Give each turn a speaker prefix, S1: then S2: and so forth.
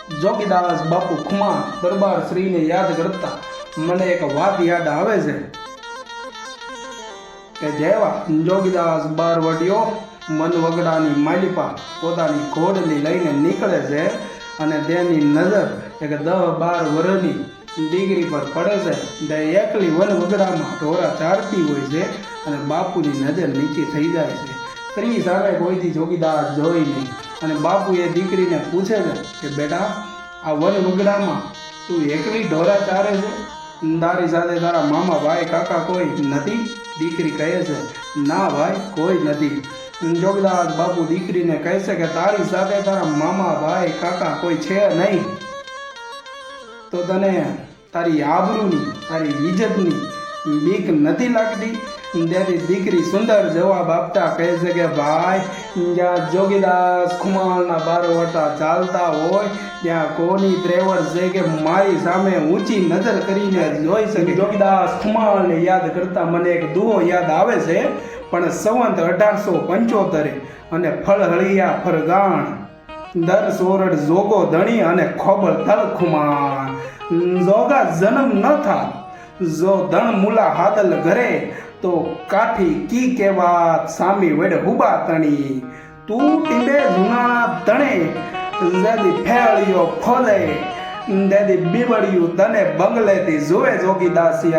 S1: જોગીદાસ બાપુ ખુમા દરબાર શ્રીને યાદ કરતા મને એક વાત યાદ આવે છે કે જેવા જોગીદાસ બારવટીયો મન વગડાની માલિપા પોતાની ઘોડલી લઈને નીકળે છે અને તેની નજર એક 10-12 વર્ષની દીકરી પર પડે છે તે એકલી વન વગડામાં ઢોરા ચારતી હોય છે અને બાપુની નજર નીચી થઈ જાય છે. સ્ત્રી સામે કોઈથી જોગીદાસ જોઈ નહીં અને બાપુ એ દીકરીને પૂછે છે કે બેટા, આ વન વગડામાં તું એકલી ઢોરા ચારે છે? તારી સાથે તારા મામા ભાઈ કાકા કોઈ નથી? દીકરી કહે છે, ના ભાઈ, કોઈ નથી. જોગીદાસ બાપુ દીકરીને કહે છે કે તારી સાથે તારા મામા ભાઈ કાકા કોઈ છે નહીં તો તને તારી આબરૂની, તારી ઇજ્જતની બીક નથી લાગતી? તેથી દીકરી સુંદર જવાબ આપતા કહે છે કે ભાઈ, જ્યાં જોગીદાસ ખુમાણના બારવટા ચાલતા હોય ત્યાં કોની ત્રેવડ છે કે મારી સામે ઊંચી નજર કરીને જોઈ શકે. જોગીદાસ ખુમાણને યાદ કરતા મને એક દુહો યાદ આવે છે, પણ સંવંત 1875 અને ફળહળિયા ફરગાણ દર સોરઠ જોગો ધણી અને ખોબળ તલ ખુમાણ. જોગા જન્મ ન થા જો ધણ મુલા હાદલ ઘરે તો કાઠી કી કેવાત સામી વડ હુબા તણી. તું ટીંબે જુના તણે જેદી ફેળિયો ફોલે દેદી બીવડિયું તને બંગલેથી જોવે જોગીદાસિયા.